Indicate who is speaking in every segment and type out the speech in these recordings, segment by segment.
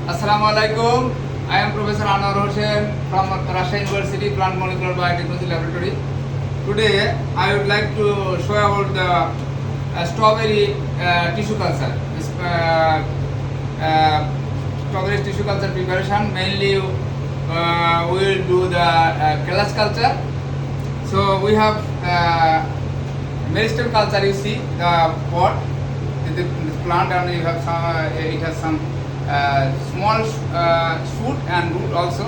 Speaker 1: Assalamu alaikum. I am Professor Anwar Hossain from Russia University Plant Molecular Biotechnology Laboratory. Today I would like to show about the strawberry tissue culture. This strawberry tissue culture preparation mainly we will do the Callus culture. So we have meristem culture. You see the pot, the plant, and you have some. It has some small shoot and root also,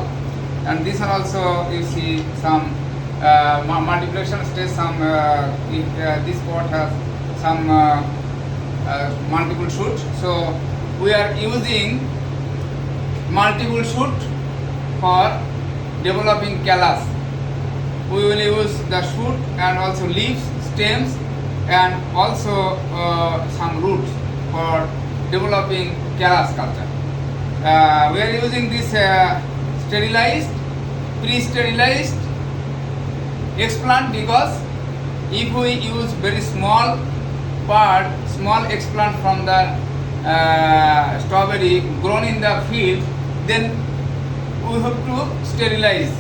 Speaker 1: and these are also you see some multiplication stage. Some this pot has some multiple shoot. So we are using multiple shoot for developing callus. We will use the shoot and also leaves, stems, and also some roots for developing callus culture. We are using this sterilized, pre-sterilized explant because if we use very small part, small explant from the strawberry grown in the field, then we have to sterilize.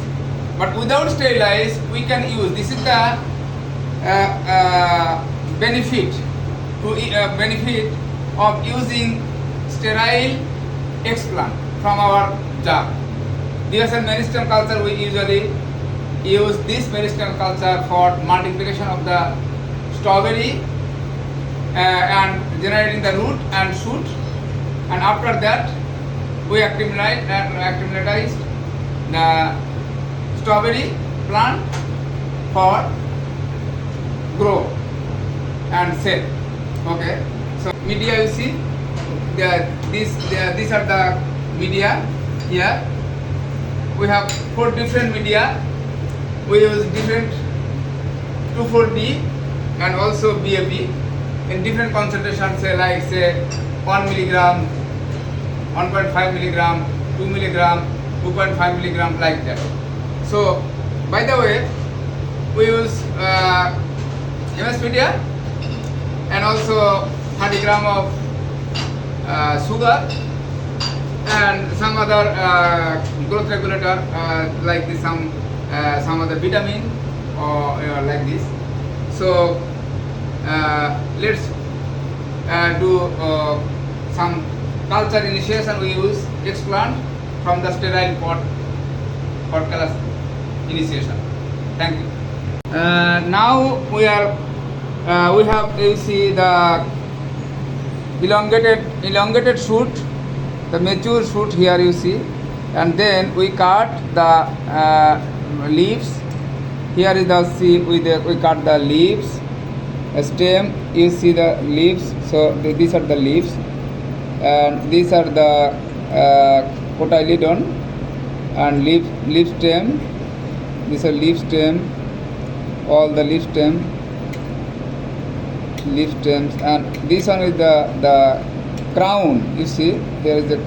Speaker 1: But without sterilize, we can use. This is the benefit of using sterile explant from our jar. DSL meristem culture, we usually use this meristem culture for multiplication of the strawberry and generating the root and shoot, and after that we acclimatize the strawberry plant for grow and sell. Okay, so media, you see these are the media. Here we have 4 different media. We use different 2,4-D and also BAP in different concentrations, say 1 milligram, 1.5 milligram, 2 milligram, 2.5 milligram, like that. So by the way, we use MS media and also 30 gram of sugar and some other growth regulator like this, some other vitamin or like this. So let's do some culture initiation. We use explant from the sterile pot for callus initiation. Thank you. Now we have you see the elongated shoot, the mature shoot here you see, and then we cut the leaves. Here is the we cut the leaves, a stem, you see the leaves. So these are the leaves, and these are the cotyledon and leaf stem. These are leaf stem, all the leaf stems, and this one is the crown. You see there is a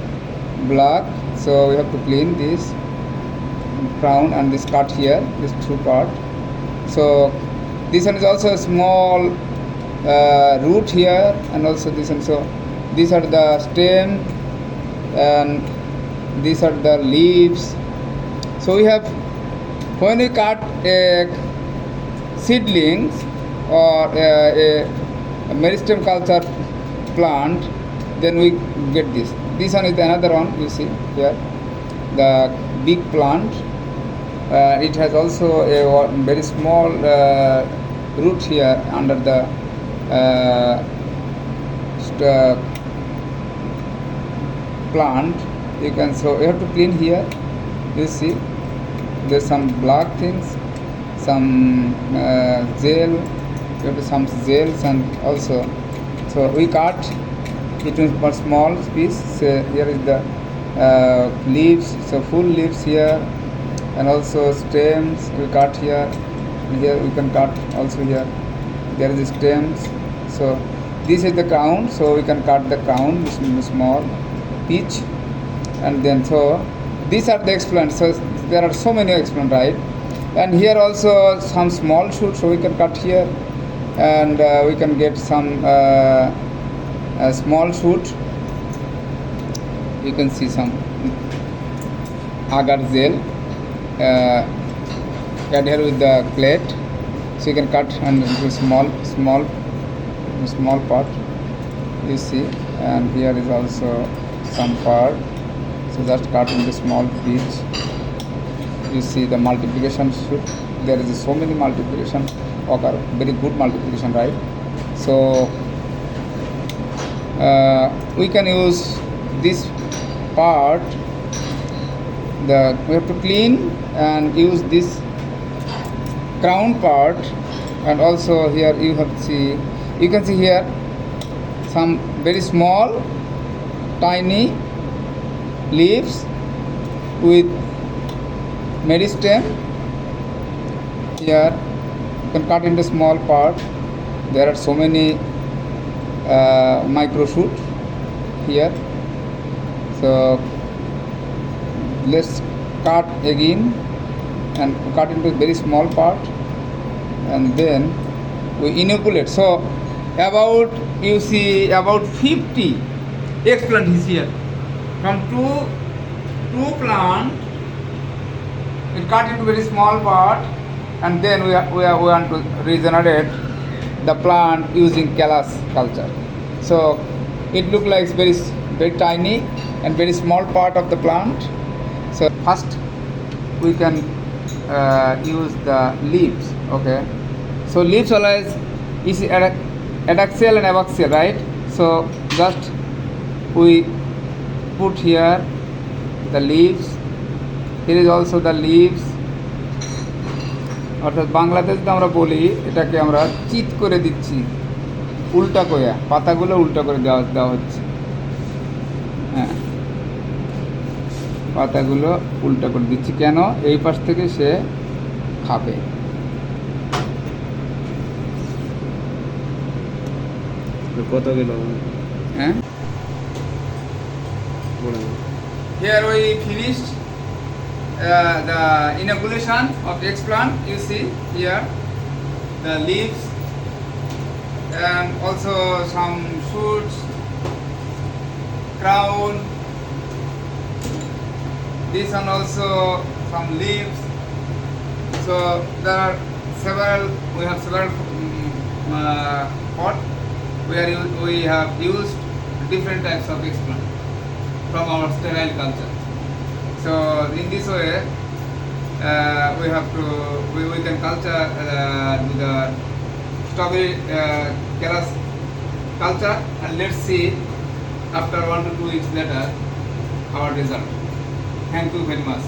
Speaker 1: black, so we have to clean this crown and this cut here, this 2 part. So this one is also a small root here, and also this one. So these are the stem and these are the leaves. So we have, when we cut seedlings or a meristem culture plant, then we get this. This one is another one, you see here, the big plant. It has also a very small root here under the plant. You can, so you have to clean here. You see there's some black things, some gel. You have to some gels, and also so we cut it into small piece. So here is the leaves, so full leaves here, and also stems we cut here, and here we can cut also here. There is the stems. So this is the crown, so we can cut the crown, this small piece, and then so these are the explants. So there are so many explants, right? And here also some small shoots, so we can cut here, and we can get some small shoot. you can see some agar gel adhere with the plate, so you can cut and do small part, you see, and here is also some part, so just cut into small piece. You see the multiplication shoot, there is so many multiplication occur, very good multiplication, right? So we can use this part, we have to clean and use this crown part, and also here you can see here some very small tiny leaves with meristem. Here you can cut into small part, there are so many micro shoot here, so let's cut again and cut into very small part, and then we inoculate. So about, you see, about 50 explant is here from two plant. We cut into very small part, and then we want to regenerate the plant using Callus culture. So it looks like very tiny and very small part of the plant. So first we can use the leaves. Okay, so leaves always is adaxial and abaxial, right? So just we put here the leaves. Here is also the leaves, অর্থাৎ বাংলাদেশে আমরা বলি এটাকে আমরা চিত করে দিচ্ছি, উল্টা করে পাতাগুলো উল্টা করে দেওয়া হচ্ছে। হ্যাঁ, পাতাগুলো উল্টা করে দিচ্ছি, কেন? এই পাশ থেকে সে খাবে।
Speaker 2: কত গেল?
Speaker 1: হ্যাঁ, here we finished the inoculation of explant. You see here the leaves and also some shoots, crown, this one also some leaves. So there are we have several pot where we have used different types of explant from our sterile culture. So in this way we can culture do the strawberry Callus culture, and let's see after 1 to 2 weeks later our result. Thank you very much.